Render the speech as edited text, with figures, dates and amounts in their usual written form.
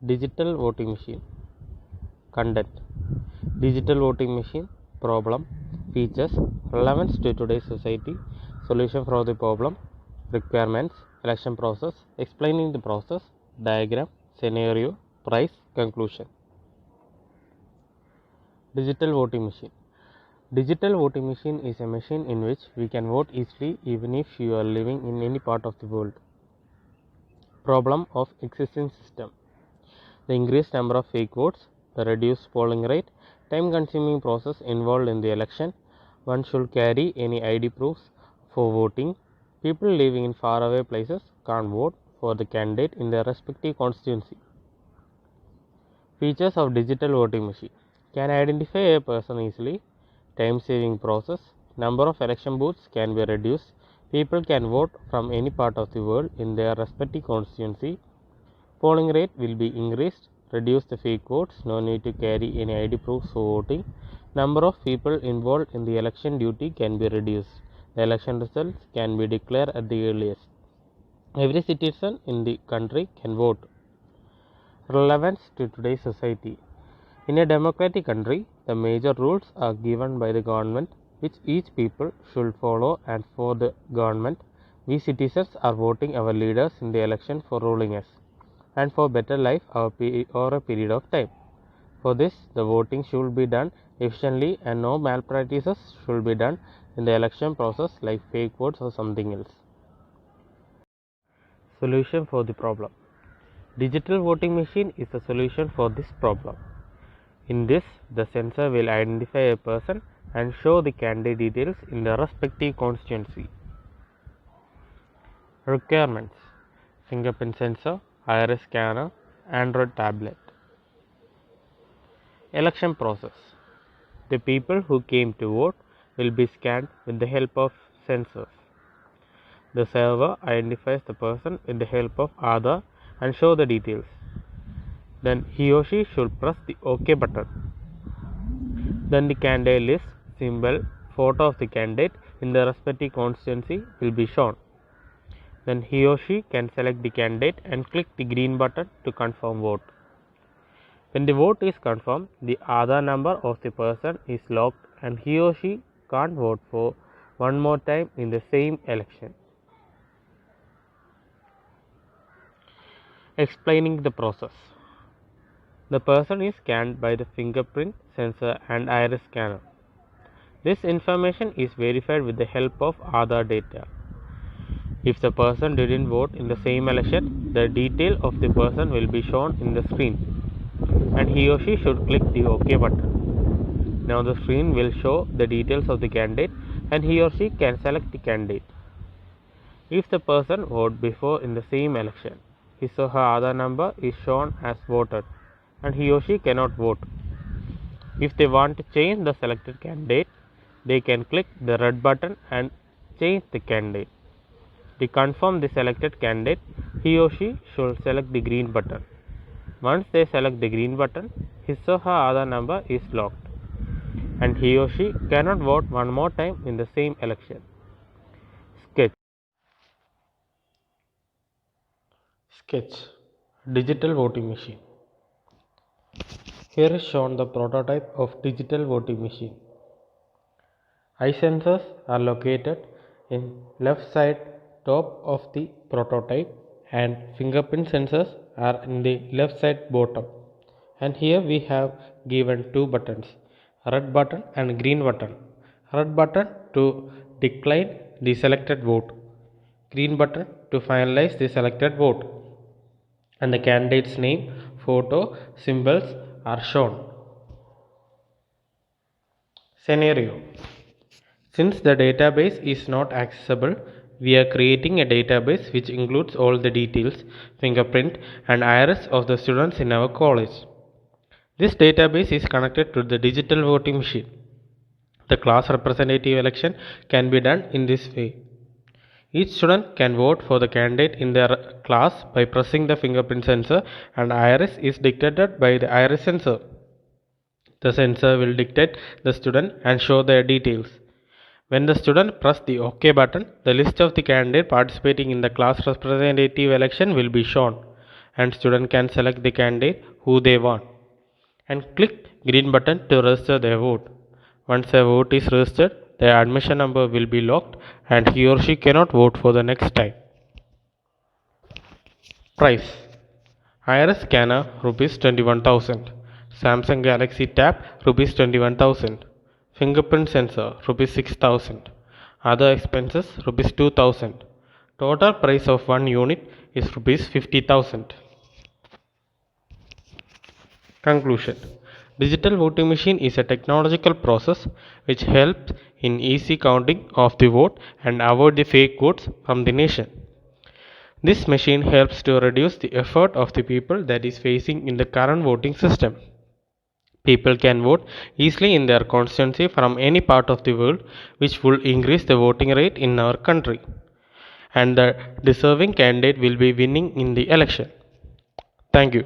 Digital voting machine. Content. Digital voting machine. Problem. Features. Relevance to today's society. Solution for the problem. Requirements. Election process. Explaining the process. Diagram. Scenario. Price. Conclusion. Digital voting machine. Digital voting machine is a machine in which we can vote easily even if you are living in any part of the world. Problem of existing system. The increased number of fake votes, the reduced polling rate, time consuming process involved in the election, one should carry any ID proofs for voting, people living in faraway places can't vote for the candidate in their respective constituency. Features of digital voting machine. Can identify a person easily, time saving process, number of election booths can be reduced, people can vote from any part of the world in their respective constituency, polling rate will be increased, reduce the fake votes, no need to carry any ID proofs for voting, number of people involved in the election duty can be reduced, the election results can be declared at the earliest. Every citizen in the country can vote. Relevance to today's society. In a democratic country, the major rules are given by the government which each people should follow, and for the government, we citizens are voting our leaders in the election for ruling us and for better life over a period of time. For this, the voting should be done efficiently and no malpractices should be done in the election process like fake votes or something else. Solution for the problem. Digital voting machine is a solution for this problem. In this, the censor will identify a person and show the candidate details in the respective constituency. Requirements: fingerprint sensor, iris scanner, Android tablet. Election process. The people who came to vote will be scanned with the help of sensors. The server identifies the person with the help of Aadhaar and show the details. Then he or she should press the OK button. Then the candidate list, symbol, photo of the candidate in the respective constituency will be shown. Then he or she can select the candidate and click the green button to confirm vote. When the vote is confirmed, the Aadhaar number of the person is locked and he or she can't vote for one more time in the same election. Explaining the process. The person is scanned by the fingerprint sensor and iris scanner. This information is verified with the help of Aadhaar data. If the person didn't vote in the same election, the detail of the person will be shown in the screen and he or she should click the OK button. Now the screen will show the details of the candidate and he or she can select the candidate. If the person voted before in the same election, his or her Aadhaar number is shown as voted and he or she cannot vote. If they want to change the selected candidate, they can click the red button and change the candidate. To confirm the selected candidate, he or she should select the green button. Once they select the green button, his or her Aadhaar number is locked and he or she cannot vote one more time in the same election. Sketch. Digital voting machine. Here is shown the prototype of digital voting machine. Eye sensors are located in left side top of the prototype and fingerprint sensors are in the left side bottom. And here we have given two buttons, red button and green button. Red button to decline the selected vote, green button to finalize the selected vote, and the candidate's name, photo, symbols are shown. Scenario. Since the database is not accessible, we are creating a database which includes all the details, fingerprint and iris of the students in our college. This database is connected to the digital voting machine. The class representative election can be done in this way. Each student can vote for the candidate in their class by pressing the fingerprint sensor and iris is detected by the iris sensor. The sensor will detect the student and show their details. When the student presses the OK button, the list of the candidate participating in the class representative election will be shown and student can select the candidate who they want and click green button to register their vote. Once a vote is registered, their admission number will be locked and he or she cannot vote for the next time. Price: Iris scanner rupees 21,000, Samsung Galaxy Tab rupees 21,000, fingerprint sensor rupees 6,000, other expenses rupees 2,000. Total price of one unit is rupees 50,000. Conclusion: Digital voting machine is a technological process which helps in easy counting of the vote and avoid the fake votes from the nation. This machine helps to reduce the effort of the people that is facing in the current voting system. People can vote easily in their constituency from any part of the world, which will increase the voting rate in our country. And the deserving candidate will be winning in the election. Thank you.